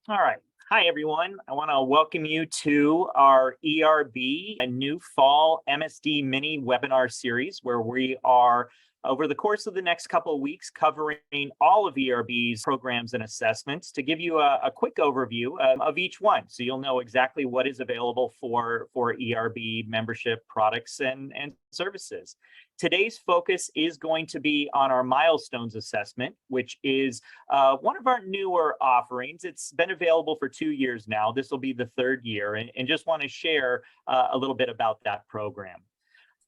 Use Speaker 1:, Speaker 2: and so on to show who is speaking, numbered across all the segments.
Speaker 1: All right. Hi, everyone. I want to welcome you to our ERB, a new fall MSD mini webinar series where we are, over the course of the next couple of weeks, covering all of ERB's programs and assessments to give you a quick overview of each one. So you'll know exactly what is available for ERB membership products and services. Today's focus is going to be on our Milestones assessment, which is one of our newer offerings. It's been available for 2 years now. This will be the third year, and just want to share a little bit about that program.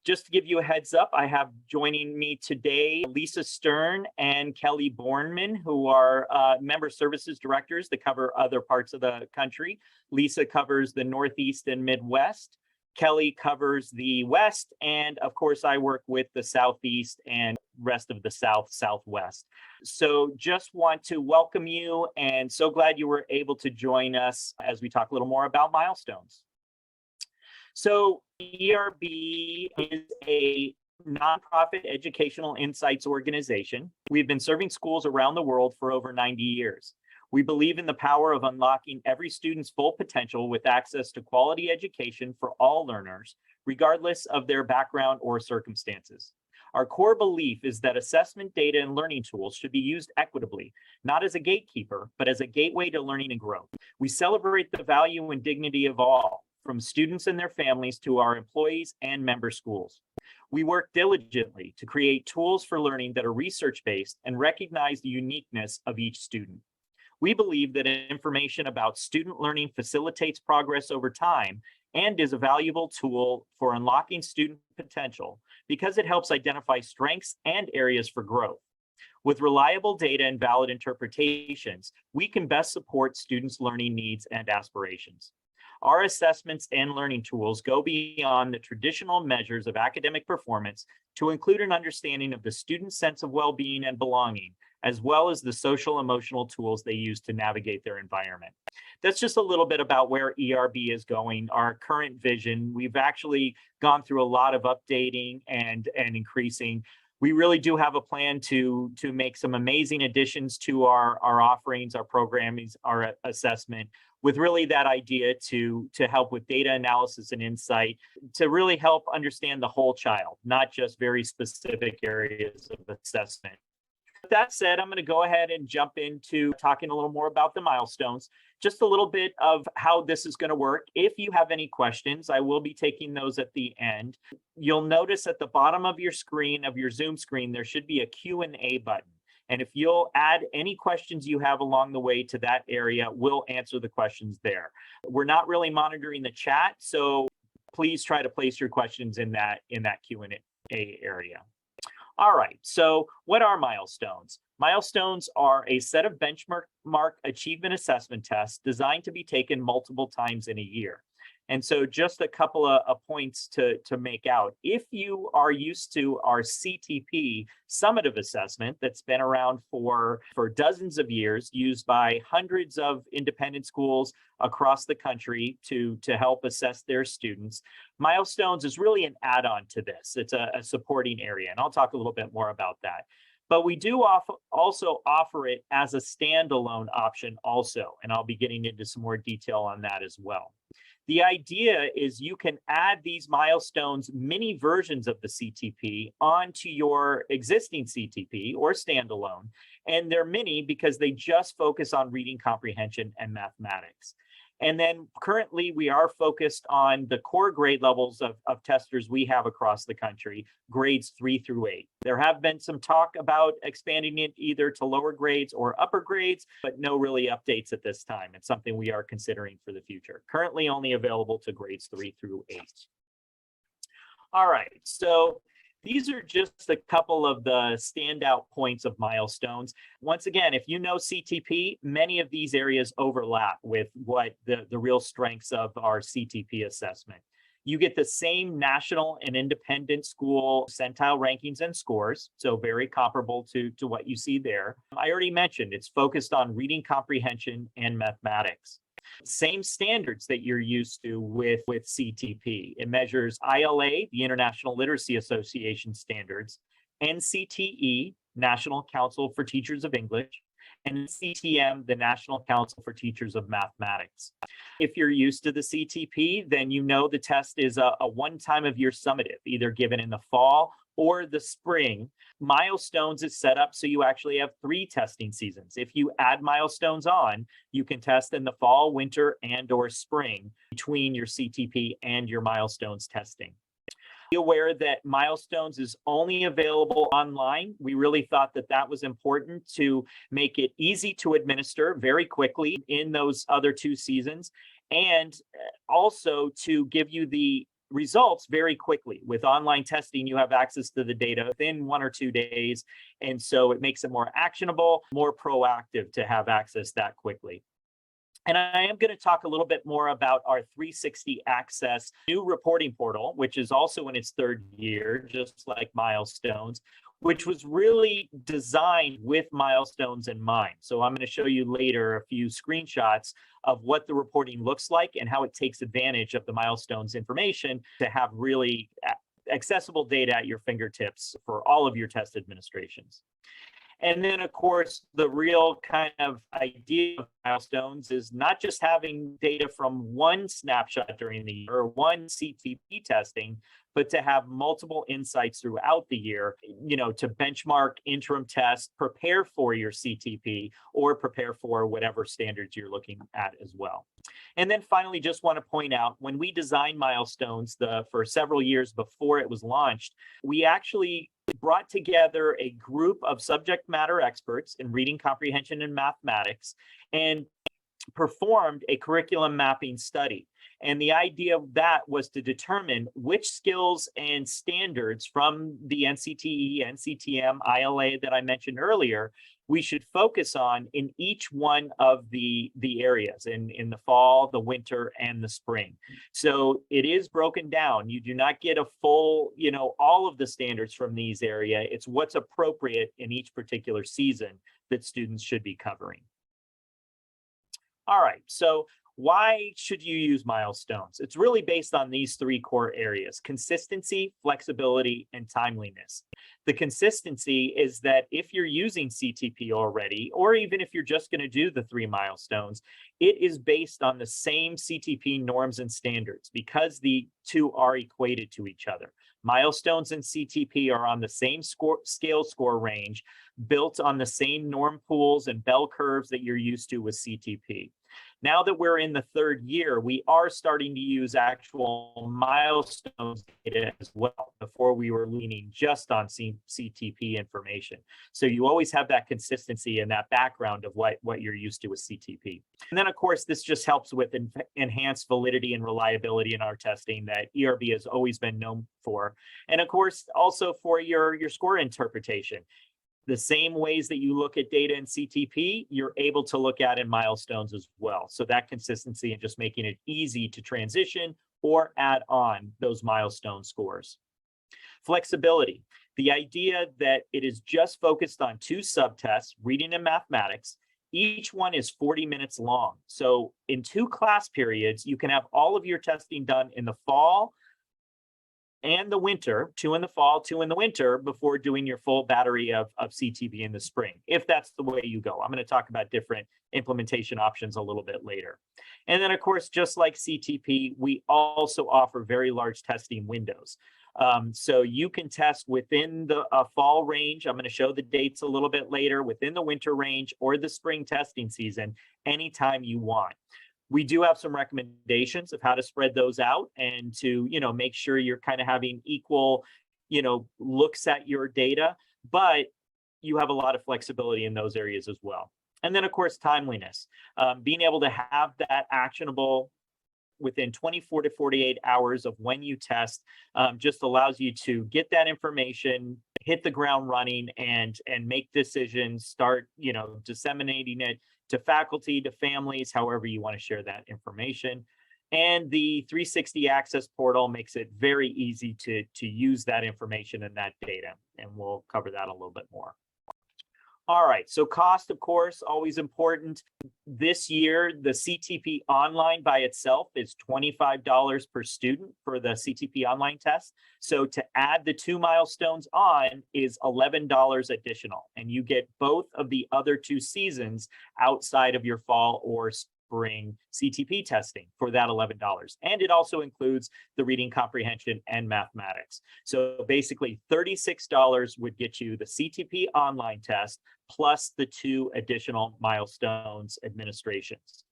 Speaker 1: Just to give you a heads up, I have joining me today Lisa Stern and Kelly Bornman, who are member services directors that cover other parts of the country. Lisa covers the Northeast and Midwest. Kelly covers the West, and of course, I work with the Southeast and rest of the Southwest. So just want to welcome you, and so glad you were able to join us as we talk a little more about Milestones. So ERB is a nonprofit educational insights organization. We've been serving schools around the world for over 90 years. We believe in the power of unlocking every student's full potential with access to quality education for all learners, regardless of their background or circumstances. Our core belief is that assessment data and learning tools should be used equitably, not as a gatekeeper, but as a gateway to learning and growth. We celebrate the value and dignity of all, from students and their families to our employees and member schools. We work diligently to create tools for learning that are research-based and recognize the uniqueness of each student. We believe that information about student learning facilitates progress over time and is a valuable tool for unlocking student potential because it helps identify strengths and areas for growth. With reliable data and valid interpretations, we can best support students' learning needs and aspirations. Our assessments and learning tools go beyond the traditional measures of academic performance to include an understanding of the student's sense of well-being and belonging, as well as the social emotional tools they use to navigate their environment. That's just a little bit about where ERB is going, our current vision. We've actually gone through a lot of updating and increasing. We really do have a plan to make some amazing additions to our offerings, our programming, our assessment, with really that idea to help with data analysis and insight, to really help understand the whole child, not just very specific areas of assessment. With that said, I'm going to go ahead and jump into talking a little more about the milestones, just a little bit of how this is going to work. If you have any questions, I will be taking those at the end. You'll notice at the bottom of your screen, of your Zoom screen, there should be a Q&A button. And if you'll add any questions you have along the way to that area, we'll answer the questions there. We're not really monitoring the chat, so please try to place your questions in that Q&A area. All right, so what are milestones? Milestones are a set of benchmark achievement assessment tests designed to be taken multiple times in a year. And so just a couple of points to make out. If you are used to our CTP summative assessment that's been around for dozens of years, used by hundreds of independent schools across the country to help assess their students, Milestones is really an add-on to this. It's a supporting area, and I'll talk a little bit more about that. But we do also offer it as a standalone option also, and I'll be getting into some more detail on that as well. The idea is you can add these milestones, mini versions of the CTP, onto your existing CTP or standalone. And they're mini because they just focus on reading comprehension and mathematics. And then currently we are focused on the core grade levels of testers we have across the country, grades 3 through 8. There have been some talk about expanding it either to lower grades or upper grades, but no really updates at this time. It's something we are considering for the future. Currently only available to grades 3 through 8. All right, so these are just a couple of the standout points of milestones. Once again, if you know CTP, many of these areas overlap with what the real strengths of our CTP assessment. You get the same national and independent school centile rankings and scores, so very comparable to what you see there. I already mentioned it's focused on reading comprehension and mathematics. Same standards that you're used to with CTP. It measures ILA, the International Literacy Association standards, NCTE, National Council for Teachers of English, and CTM, the National Council for Teachers of Mathematics. If you're used to the CTP, then you know the test is a one time of year summative, either given in the fall or the spring. Milestones is set up so you actually have 3 testing seasons. If you add Milestones on, you can test in the fall, winter, and or spring between your CTP and your Milestones testing. Be aware that Milestones is only available online. We really thought that that was important to make it easy to administer very quickly in those other 2 seasons, and also to give you the results very quickly. With online testing, you have access to the data within 1 or 2 days, and so it makes it more actionable, more proactive to have access that quickly. And I am going to talk a little bit more about our 360 Access new reporting portal, which is also in its 3rd year, just like Milestones, which was really designed with Milestones in mind. So I'm going to show you later a few screenshots of what the reporting looks like and how it takes advantage of the Milestones information to have really accessible data at your fingertips for all of your test administrations. And then, of course, the real kind of idea of Milestones is not just having data from one snapshot during the year or one CTP testing, but to have multiple insights throughout the year, to benchmark interim tests, prepare for your CTP, or prepare for whatever standards you're looking at as well. And then finally, just want to point out, when we designed Milestones for several years before it was launched, we actually brought together a group of subject matter experts in reading comprehension and mathematics and performed a curriculum mapping study. And the idea of that was to determine which skills and standards from the NCTE, NCTM, ILA that I mentioned earlier we should focus on in each one of the areas in the fall, the winter, and the spring. So it is broken down. You do not get a full, all of the standards from these areas. It's what's appropriate in each particular season that students should be covering. All right, so why should you use Milestones? It's really based on these 3 core areas: consistency, flexibility, and timeliness. The consistency is that if you're using CTP already, or even if you're just going to do the 3 Milestones, it is based on the same CTP norms and standards because the 2 are equated to each other. Milestones and CTP are on the same scale score range, built on the same norm pools and bell curves that you're used to with CTP. Now that we're in the 3rd year, we are starting to use actual Milestones data as well. Before, we were leaning just on CTP information. So you always have that consistency and that background of what you're used to with CTP. And then, of course, this just helps with enhanced validity and reliability in our testing that ERB has always been known for. And of course, also for your score interpretation. The same ways that you look at data in CTP, you're able to look at in Milestones as well. So that consistency and just making it easy to transition or add on those Milestone scores. Flexibility, the idea that it is just focused on 2 subtests, reading and mathematics. Each one is 40 minutes long. So in 2 class periods, you can have all of your testing done in the fall and the winter, 2 in the fall, 2 in the winter, before doing your full battery of CTP in the spring, if that's the way you go. I'm going to talk about different implementation options a little bit later. And then, of course, just like CTP, we also offer very large testing windows. So you can test within the fall range. I'm going to show the dates a little bit later, within the winter range or the spring testing season, anytime you want. We do have some recommendations of how to spread those out and to, make sure you're kind of having equal, looks at your data, but you have a lot of flexibility in those areas as well. And then, of course, timeliness, being able to have that actionable within 24 to 48 hours of when you test just allows you to get that information, hit the ground running, and make decisions, start, disseminating it to faculty, to families, however you want to share that information. And the 360 Access portal makes it very easy to use that information and that data. And we'll cover that a little bit more. All right, so cost, of course, always important. This year, the CTP online by itself is $25 per student for the CTP online test. So to add the 2 milestones on is $11 additional, and you get both of the other 2 seasons outside of your fall or spring CTP testing for that $11. And it also includes the reading comprehension and mathematics. So basically $36 would get you the CTP online test plus the 2 additional milestones administrations.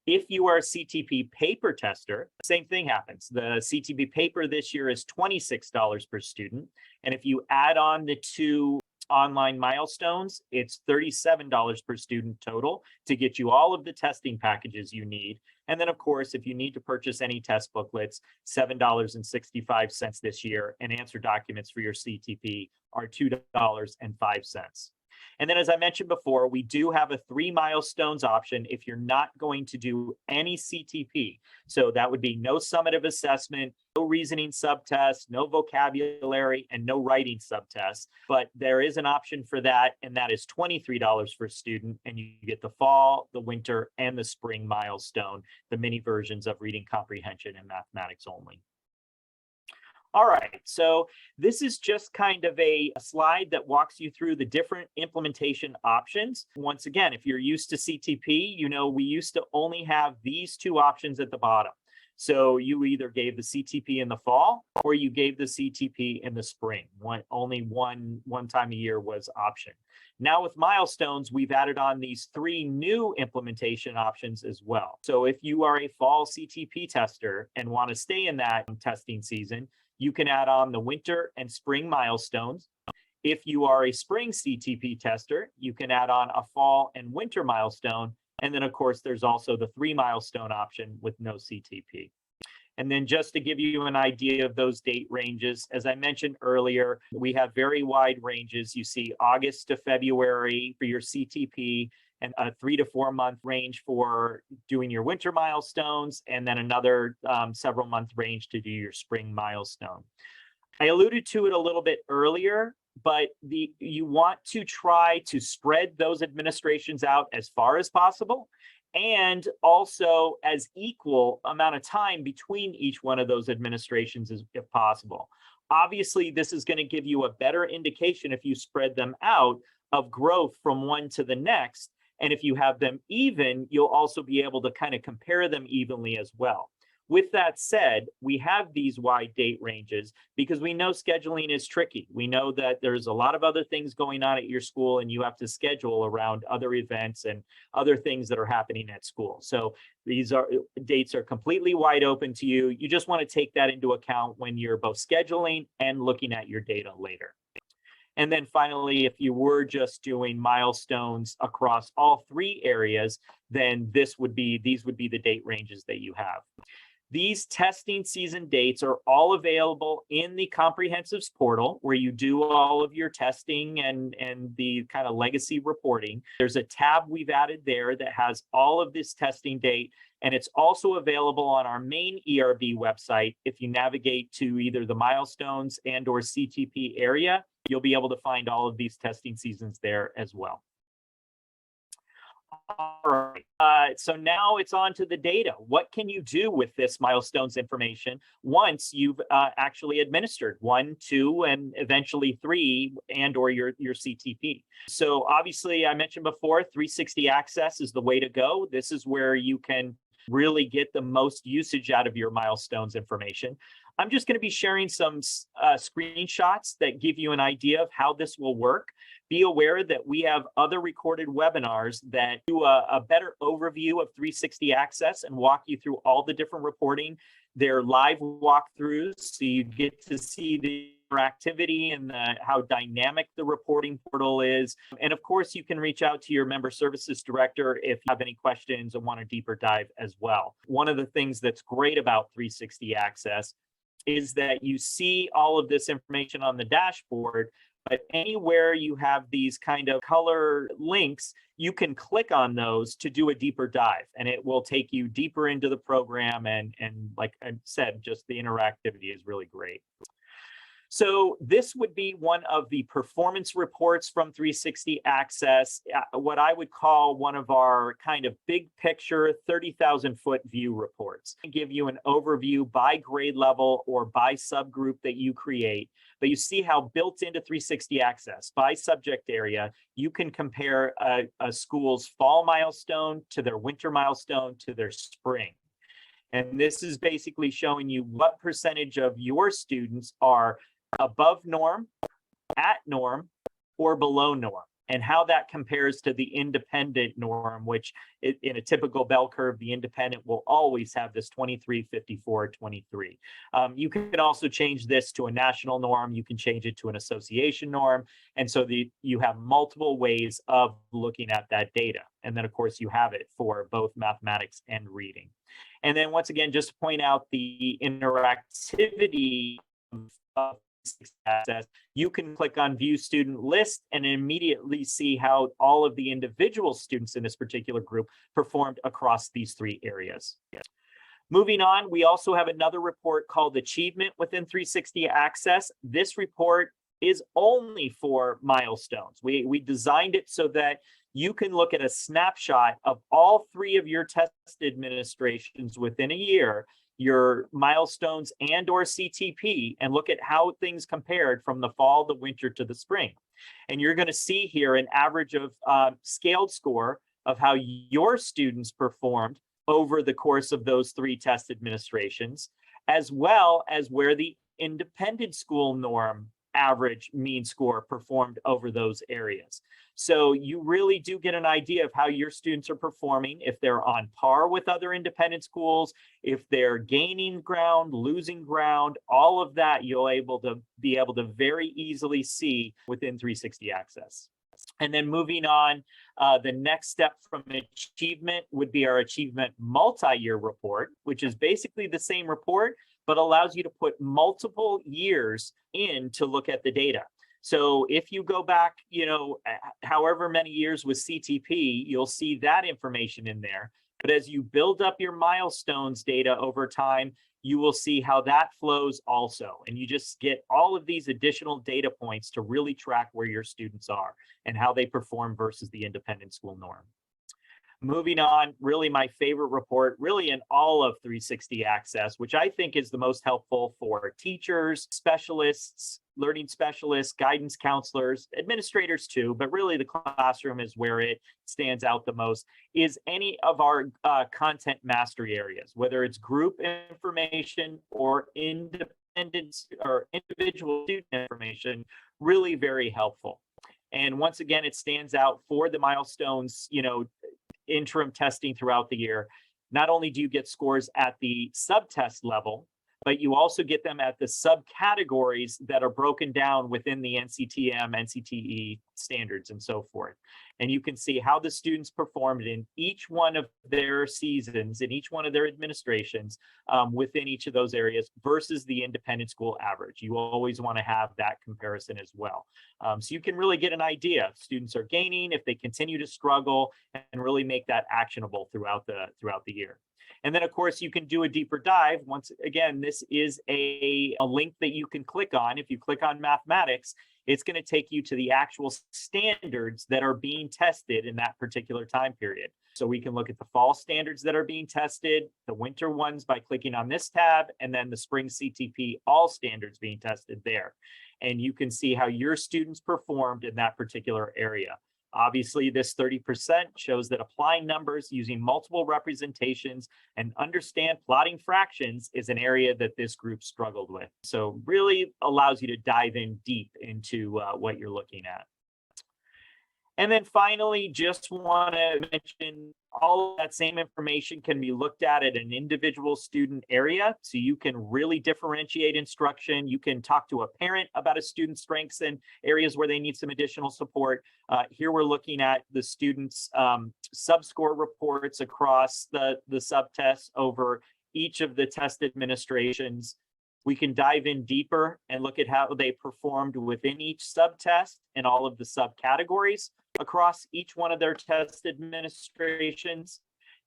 Speaker 1: If you are a CTP paper tester, same thing happens. The CTP paper this year is $26 per student. And if you add on the 2 online milestones, it's $37 per student total to get you all of the testing packages you need. And then, of course, if you need to purchase any test booklets, $7.65 this year, and answer documents for your CTP are $2.05. And then, as I mentioned before, we do have a 3 milestones option if you're not going to do any CTP. So that would be no summative assessment, no reasoning subtests, no vocabulary, and no writing subtests. But there is an option for that, and that is $23 for a student. And you get the fall, the winter, and the spring milestone, the mini versions of reading comprehension and mathematics only. All right, so this is just kind of a slide that walks you through the different implementation options. Once again, if you're used to CTP, you know we used to only have these 2 options at the bottom. So you either gave the CTP in the fall or you gave the CTP in the spring. Only one time a year was option. Now with milestones, we've added on these 3 new implementation options as well. So if you are a fall CTP tester and want to stay in that testing season, you can add on the winter and spring milestones. If you are a spring CTP tester, you can add on a fall and winter milestone. And then, of course, there's also the 3 milestone option with no CTP. And then just to give you an idea of those date ranges, as I mentioned earlier, we have very wide ranges. You see August to February for your CTP, and a 3 to 4 month range for doing your winter milestones, and then another several month range to do your spring milestone. I alluded to it a little bit earlier, but you want to try to spread those administrations out as far as possible, and also as equal amount of time between each one of those administrations as if possible. Obviously, this is going to give you a better indication if you spread them out of growth from one to the next. And if you have them even, you'll also be able to kind of compare them evenly as well. With that said, we have these wide date ranges because we know scheduling is tricky. We know that there's a lot of other things going on at your school, and you have to schedule around other events and other things that are happening at school. So these dates are completely wide open to you. You just want to take that into account when you're both scheduling and looking at your data later. And then finally, if you were just doing milestones across all 3 areas, then these would be the date ranges that you have. These testing season dates are all available in the Comprehensives portal, where you do all of your testing and the kind of legacy reporting. There's a tab we've added there that has all of this testing date, and it's also available on our main ERB website. If you navigate to either the milestones and or CTP area, you'll be able to find all of these testing seasons there as well. All right, so now it's on to the data. What can you do with this milestones information once you've actually administered 1, 2, and eventually 3 and or your CTP? So obviously, I mentioned before, 360 access is the way to go. This is where you can really get the most usage out of your milestones information. I'm just going to be sharing some screenshots that give you an idea of how this will work. Be aware that we have other recorded webinars that do a better overview of 360 Access and walk you through all the different reporting. They're live walkthroughs, so you get to see the interactivity and how dynamic the reporting portal is. And of course, you can reach out to your member services director if you have any questions or want a deeper dive as well. One of the things that's great about 360 Access is that you see all of this information on the dashboard, but anywhere you have these kind of color links, you can click on those to do a deeper dive, and it will take you deeper into the program. And like I said, just the interactivity is really great. So this would be one of the performance reports from 360 Access, what I would call one of our kind of big picture 30,000-foot view reports. I give you an overview by grade level or by subgroup that you create, but you see how built into 360 Access by subject area, you can compare a school's fall milestone to their winter milestone to their spring. And this is basically showing you what percentage of your students are above norm, at norm, or below norm, and how that compares to the independent norm, which in a typical bell curve, the independent will always have this 23, 54, 23. You can also change this to a national norm. You can change it to an association norm. And so you have multiple ways of looking at that data. And then, of course, you have it for both mathematics and reading. And then once again, just to point out the interactivity of Access, you can click on View Student List and immediately see how all of the individual students in this particular group performed across these three areas. Moving on, we also have another report called Achievement within 360 Access. This report is only for milestones. We designed it so that you can look at a snapshot of all three of your test administrations within a year, your milestones and or CTP, and look at how things compared from the fall, the winter to the spring. And you're going to see here an average of scaled score of how your students performed over the course of those three test administrations, as well as where the independent school norm average mean score performed over those areas. So you really do get an idea of how your students are performing, if they're on par with other independent schools, if they're gaining ground, losing ground, all of that you'll be able to very easily see within 360 Access. And then moving on, the next step from Achievement would be our Achievement multi-year report, which is basically the same report, but allows you to put multiple years in to look at the data. So if you go back, however many years with CTP, you'll see that information in there. But as you build up your milestones data over time, you will see how that flows also. And you just get all of these additional data points to really track where your students are and how they perform versus the independent school norm. Moving on, really my favorite report, really in all of 360 Access, which I think is the most helpful for teachers, specialists, learning specialists, guidance counselors, administrators too, but really the classroom is where it stands out the most, is any of our content mastery areas, whether it's group information or independent or individual student information, really very helpful. And once again, it stands out for the milestones, interim testing throughout the year. Not only do you get scores at the subtest level, but you also get them at the subcategories that are broken down within the NCTM, NCTE standards and so forth. And you can see how the students performed in each one of their seasons, in each one of their administrations within each of those areas versus the independent school average. You always want to have that comparison as well. So you can really get an idea if students are gaining, if they continue to struggle, and really make that actionable throughout the year. And then, of course, you can do a deeper dive. Once again, this is a link that you can click on. If you click on mathematics, it's going to take you to the actual standards that are being tested in that particular time period. So we can look at the fall standards that are being tested, the winter ones by clicking on this tab, and then the spring CTP, all standards being tested there. And you can see how your students performed in that particular area. Obviously, this 30% shows that applying numbers using multiple representations and understand plotting fractions is an area that this group struggled with. So really allows you to dive in deep into what you're looking at. And then finally, just want to mention all of that same information can be looked at an individual student area. So you can really differentiate instruction. You can talk to a parent about a student's strengths and areas where they need some additional support. Here we're looking at the students' sub-score reports across the subtests over each of the test administrations. We can dive in deeper and look at how they performed within each subtest and all of the subcategories across each one of their test administrations.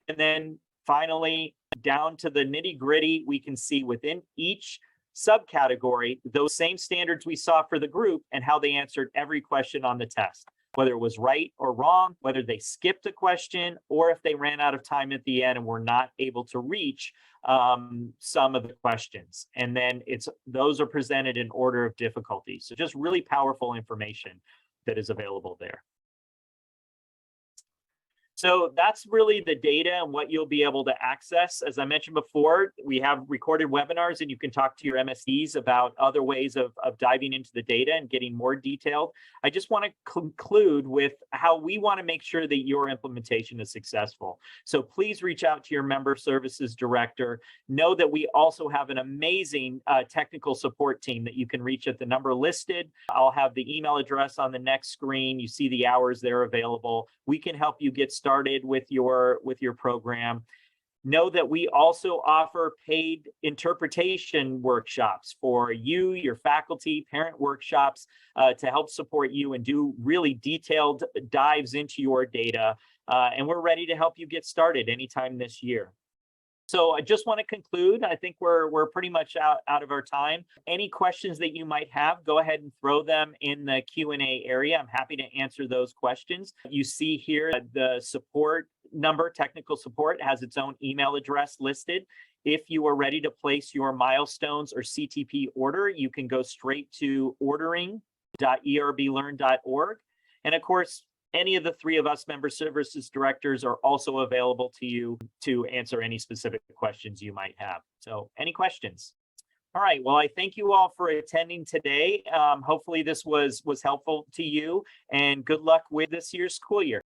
Speaker 1: And then finally, down to the nitty-gritty, we can see within each subcategory those same standards we saw for the group and how they answered every question on the test, whether it was right or wrong, whether they skipped a question, or if they ran out of time at the end and were not able to reach some of the questions. And then those are presented in order of difficulty. So just really powerful information that is available there. So that's really the data and what you'll be able to access. As I mentioned before, we have recorded webinars and you can talk to your MSDs about other ways of diving into the data and getting more detailed. I just want to conclude with how we want to make sure that your implementation is successful. So please reach out to your member services director. Know that we also have an amazing technical support team that you can reach at the number listed. I'll have the email address on the next screen. You see the hours they're available. We can help you get started with your program. Know that we also offer paid interpretation workshops for you, your faculty, parent workshops to help support you and do really detailed dives into your data. And we're ready to help you get started anytime this year. So I just want to conclude. I think we're pretty much out of our time. Any questions that you might have, go ahead and throw them in the Q&A area. I'm happy to answer those questions. You see here the support number, technical support, has its own email address listed. If you are ready to place your Milestones or CTP order, you can go straight to ordering.erblearn.org. And of course, any of the three of us member services directors are also available to you to answer any specific questions you might have. So any questions? All right, well, I thank you all for attending today. Hopefully this was helpful to you, and good luck with this year's school year.